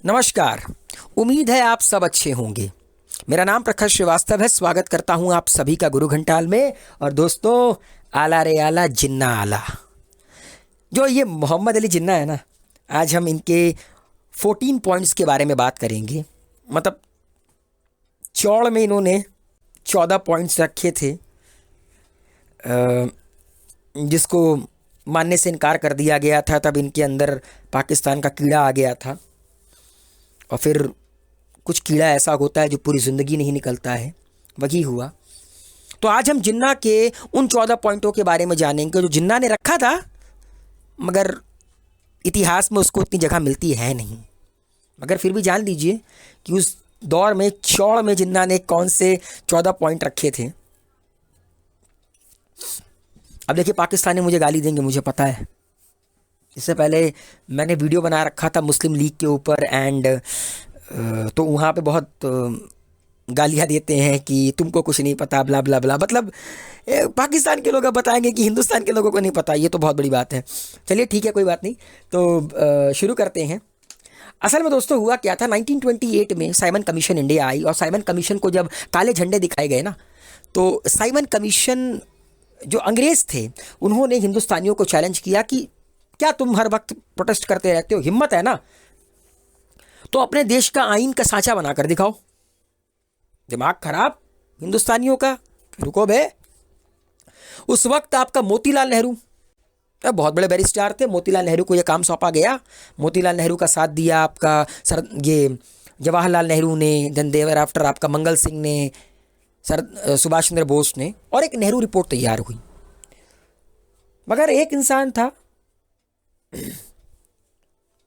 नमस्कार। उम्मीद है आप सब अच्छे होंगे। मेरा नाम प्रखर श्रीवास्तव है। स्वागत करता हूं आप सभी का गुरु घंटाल में। और दोस्तों, आला रे आला जिन्ना आला, जो ये मोहम्मद अली जिन्ना है ना, आज हम इनके 14 पॉइंट्स के बारे में बात करेंगे। मतलब चौड़ में इन्होंने 14 पॉइंट्स रखे थे, जिसको मानने से इनकार कर दिया गया था। तब इनके अंदर पाकिस्तान का कीड़ा आ गया था। और फिर कुछ कीड़ा ऐसा होता है जो पूरी ज़िंदगी नहीं निकलता है, वही हुआ। तो आज हम जिन्ना के उन 14 पॉइंटों के बारे में जानेंगे जो जिन्ना ने रखा था, मगर इतिहास में उसको उतनी जगह मिलती है नहीं। मगर फिर भी जान लीजिए कि उस दौर में चौड़ में जिन्ना ने कौन से 14 पॉइंट रखे थे। अब देखिए, पाकिस्तानी मुझे गाली देंगे, मुझे पता है। इससे पहले मैंने वीडियो बना रखा था मुस्लिम लीग के ऊपर एंड तो वहाँ पे बहुत गालियाँ देते हैं कि तुमको कुछ नहीं पता, ब्ला ब्ला ब्ला। मतलब पाकिस्तान के लोग अब बताएंगे कि हिंदुस्तान के लोगों को नहीं पता। ये तो बहुत बड़ी बात है। चलिए ठीक है, कोई बात नहीं। तो शुरू करते हैं। असल में दोस्तों हुआ क्या था, 1928 में साइमन कमीशन इंडिया आई। और साइमन कमीशन को जब काले झंडे दिखाए गए ना, तो साइमन कमीशन जो अंग्रेज़ थे, उन्होंने हिंदुस्तानियों को चैलेंज किया कि क्या तुम हर वक्त प्रोटेस्ट करते रहते हो? हिम्मत है ना तो अपने देश का आइन का सांचा बनाकर दिखाओ। दिमाग खराब हिंदुस्तानियों का। रुको बे। उस वक्त आपका मोतीलाल नेहरू, बहुत बड़े बैरिस्टर थे, मोतीलाल नेहरू को यह काम सौंपा गया। मोतीलाल नेहरू का साथ दिया आपका ये जवाहरलाल नेहरू ने, देन देवर आफ्टर आपका मंगल सिंह ने, सुभाष चंद्र बोस ने, और एक नेहरू रिपोर्ट तैयार हुई। मगर एक इंसान था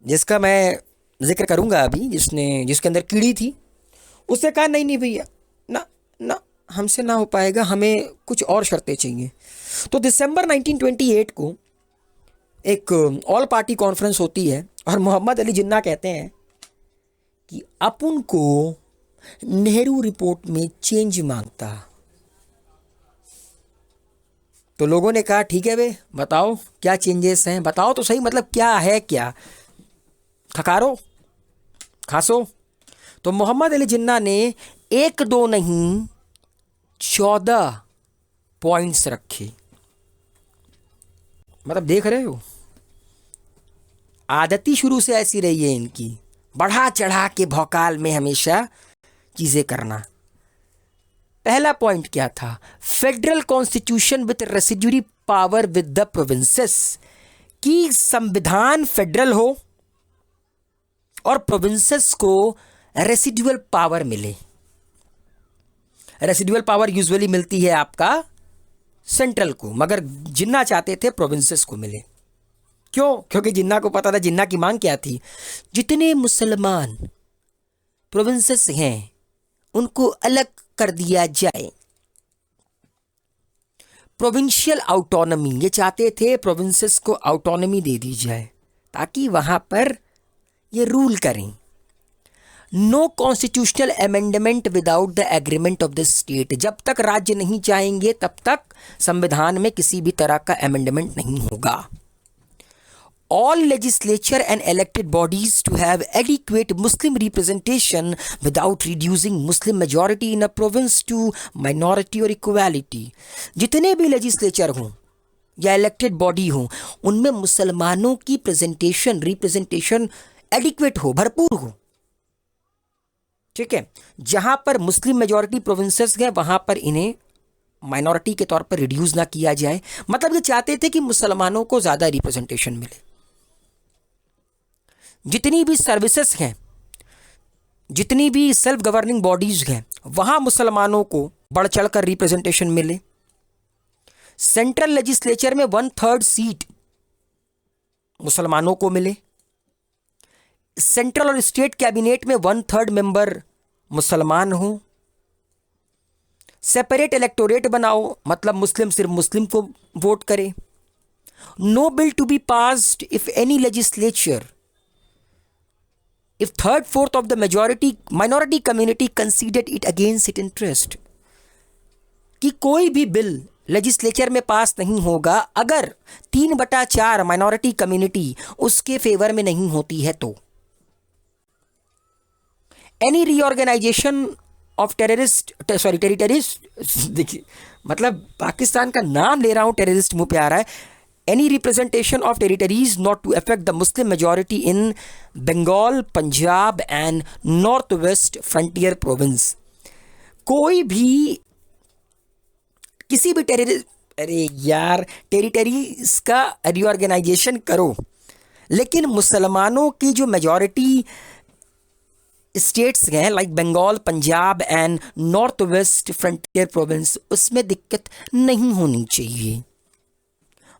जिसका मैं जिक्र करूंगा अभी, जिसके अंदर कीड़ी थी। उसने कहा नहीं नहीं भैया, ना ना, हमसे ना हो पाएगा, हमें कुछ और शर्तें चाहिए। तो दिसंबर 1928 को एक ऑल पार्टी कॉन्फ्रेंस होती है और मोहम्मद अली जिन्ना कहते हैं कि अपन को नेहरू रिपोर्ट में चेंज मांगता। तो लोगों ने कहा ठीक है बे, बताओ क्या चेंजेस हैं, बताओ तो सही, मतलब क्या है, क्या खकारो खासो। तो मोहम्मद अली जिन्ना ने 1-2 नहीं 14 पॉइंट्स रखे। मतलब देख रहे हो, आदती शुरू से ऐसी रही है इनकी, बढ़ा चढ़ा के भौकाल में हमेशा चीजें करना। पहला पॉइंट क्या था? Federal constitution with residuary power with the provinces, कि संविधान फेडरल हो और प्रोविंसेस को रेसिडुअल पावर मिले। रेसिडुअल पावर यूजुअली मिलती है आपका सेंट्रल को, मगर जिन्ना चाहते थे प्रोविंसेस को मिले। क्यों? क्योंकि जिन्ना को पता था, जिन्ना की मांग क्या थी, जितने मुसलमान प्रोविंसेस हैं उनको अलग कर दिया जाए। प्रोविंशियल ऑटोनॉमी, ये चाहते थे प्रोविंसेस को ऑटोनॉमी दे दी जाए ताकि वहां पर ये रूल करें। No constitutional amendment without the agreement of the state, जब तक राज्य नहीं चाहेंगे तब तक संविधान में किसी भी तरह का अमेंडमेंट नहीं होगा। All legislature and elected bodies to have adequate Muslim representation without reducing Muslim majority in a province to minority or equality। जितने भी लेजिस्लेचर हों या इलेक्टेड बॉडी हों, उनमें मुसलमानों की रिप्रेजेंटेशन एडिक्वेट हो, भरपूर हो। ठीक है, जहां पर मुस्लिम मेजॉरिटी प्रोविंसेस हैं वहां पर इन्हें माइनॉरिटी के तौर पर रिड्यूस ना किया जाए। मतलब ये चाहते थे कि मुसलमानों को ज्यादा रिप्रेजेंटेशन मिले। जितनी भी सर्विसेज हैं, जितनी भी सेल्फ गवर्निंग बॉडीज हैं, वहां मुसलमानों को बढ़ चढ़कर रिप्रेजेंटेशन मिले। सेंट्रल लेजिस्लेचर में 1/3 सीट मुसलमानों को मिले। सेंट्रल और स्टेट कैबिनेट में 1/3 मेंबर मुसलमान हो। सेपरेट इलेक्टोरेट बनाओ, मतलब मुस्लिम सिर्फ मुस्लिम को वोट करे। No bill to be passed if any legislature if 3/4 of the minority community considered it against its interest, कि कोई भी बिल लेजिस्लेचर में पास नहीं होगा अगर 3/4 माइनॉरिटी कम्युनिटी उसके फेवर में नहीं होती है तो। एनी रीऑर्गेनाइजेशन ऑफ टेररिस्ट, देखिए मतलब पाकिस्तान का नाम ले रहा हूँ, टेररिस्ट मुंह पे आ रहा है। Any representation of territories not to affect the Muslim majority in Bengal, Punjab and North West Frontier Province. कोई भी किसी भी अरे यार, टेरिटरीज का रीऑर्गेनाइजेशन करो, लेकिन मुसलमानों की जो मेजॉरिटी स्टेट्स हैं like Bengal, Punjab and North West Frontier Province, उसमें दिक्कत नहीं होनी चाहिए।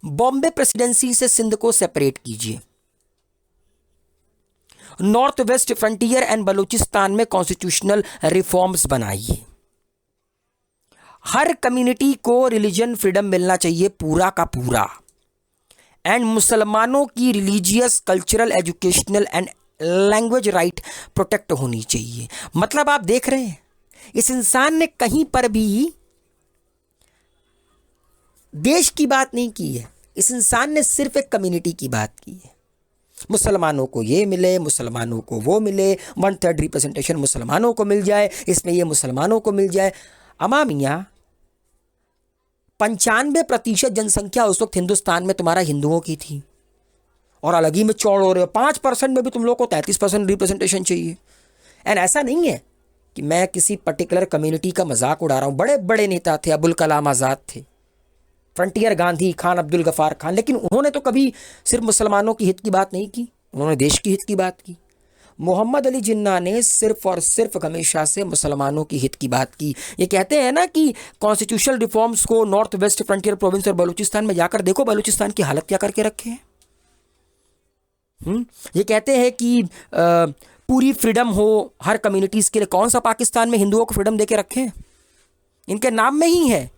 बॉम्बे प्रेसिडेंसी से सिंध को सेपरेट कीजिए। North West frontier and Balochistan में कॉन्स्टिट्यूशनल रिफॉर्म्स बनाइए। हर कम्युनिटी को रिलीजन फ्रीडम मिलना चाहिए पूरा का पूरा, एंड मुसलमानों की religious, cultural, educational and language right protect होनी चाहिए। मतलब आप देख रहे हैं, इस इंसान ने कहीं पर भी देश की बात नहीं की है, इस इंसान ने सिर्फ एक कम्युनिटी की बात की है। मुसलमानों को ये मिले, मुसलमानों को वो मिले, 1/3 रिप्रेजेंटेशन मुसलमानों को मिल जाए, इसमें ये मुसलमानों को मिल जाए। अमा मियाँ, 95% जनसंख्या उस वक्त हिंदुस्तान में तुम्हारा हिंदुओं की थी, और अलग ही में चौड़ हो रहे हो। 5% में भी तुम लोग को 33% रिप्रेजेंटेशन चाहिए। एंड ऐसा नहीं है कि मैं किसी पर्टिकुलर कम्युनिटी का मजाक उड़ा रहा हूँ। बड़े बड़े नेता थे, अबुल कलाम आज़ाद थे, फ्रंटियर गांधी, खान अब्दुल गफ़ार खान, लेकिन उन्होंने तो कभी सिर्फ मुसलमानों की हित की बात नहीं की, उन्होंने देश की हित की बात की। मोहम्मद अली जिन्ना ने सिर्फ और सिर्फ हमेशा से मुसलमानों की हित की बात की। ये कहते हैं ना कि कॉन्स्टिट्यूशनल रिफॉर्म्स को नॉर्थ वेस्ट फ्रंटियर प्रोविंस और बलूचिस्तान में जाकर देखो, बलूचिस्तान की हालत क्या करके रखे हैं। ये कहते हैं कि पूरी फ्रीडम हो हर कम्युनिटीज़ के लिए। कौन सा पाकिस्तान में हिंदुओं को फ्रीडम देके रखे हैं? इनके नाम में ही है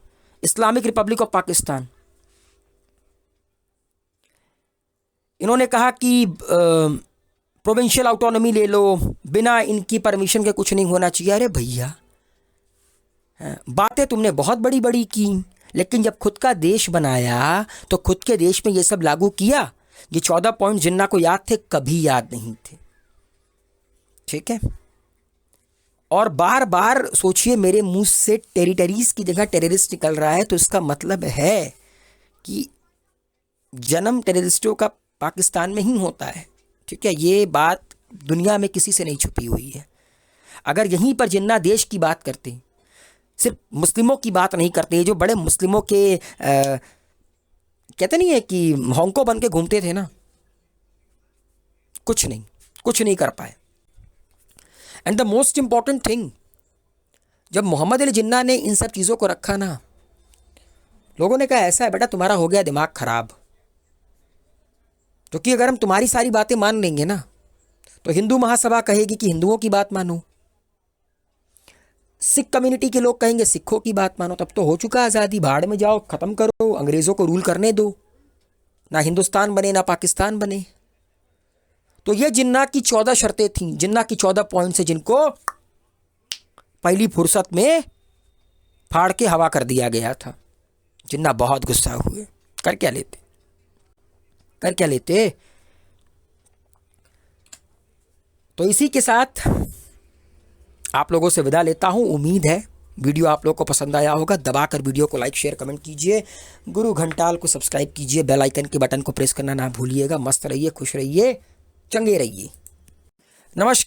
इस्लामिक रिपब्लिक ऑफ पाकिस्तान। इन्होंने कहा कि प्रोविंशियल ऑटोनॉमी ले लो, बिना इनकी परमिशन के कुछ नहीं होना चाहिए। अरे भैया, बातें तुमने बहुत बड़ी बड़ी की, लेकिन जब खुद का देश बनाया तो खुद के देश में ये सब लागू किया। ये 14 पॉइंट जिन्ना को याद थे, कभी याद नहीं थे। ठीक है, और बार बार सोचिए, मेरे मुंह से टेरिटरीज की जगह टेररिस्ट निकल रहा है, तो इसका मतलब है कि जन्म टेररिस्टों का पाकिस्तान में ही होता है। ठीक है, ये बात दुनिया में किसी से नहीं छुपी हुई है। अगर यहीं पर जिन्ना देश की बात करते, सिर्फ मुस्लिमों की बात नहीं करते, जो बड़े मुस्लिमों के कहते नहीं है कि होंको बन के घूमते थे ना, कुछ नहीं कर पाए। And the most important thing, जब मोहम्मद अली जिन्ना ने इन सब चीज़ों को रखा ना, लोगों ने कहा ऐसा है बेटा, तुम्हारा हो गया दिमाग खराब। क्योंकि अगर हम तुम्हारी सारी बातें मान लेंगे ना, तो हिंदू महासभा कहेगी कि हिंदुओं की बात मानो, सिख कम्युनिटी के लोग कहेंगे सिखों की बात मानो। तब तो हो चुका आज़ादी, भाड़ में जाओ, ख़त्म करो, अंग्रेज़ों को रूल करने दो, ना हिंदुस्तान बने ना पाकिस्तान बने। तो ये जिन्ना की 14 शर्तें थीं, जिन्ना की 14 पॉइंट्स हैं, जिनको पहली फुर्सत में फाड़ के हवा कर दिया गया था। जिन्ना बहुत गुस्सा हुए। कर क्या लेते। तो इसी के साथ आप लोगों से विदा लेता हूं। उम्मीद है वीडियो आप लोगों को पसंद आया होगा। दबाकर वीडियो को लाइक, शेयर, कमेंट कीजिए। गुरु घंटाल को सब्सक्राइब कीजिए। बेल आइकन के बटन को प्रेस करना ना भूलिएगा। मस्त रहिए, खुश रहिए, चंगे रहिए। नमस्कार।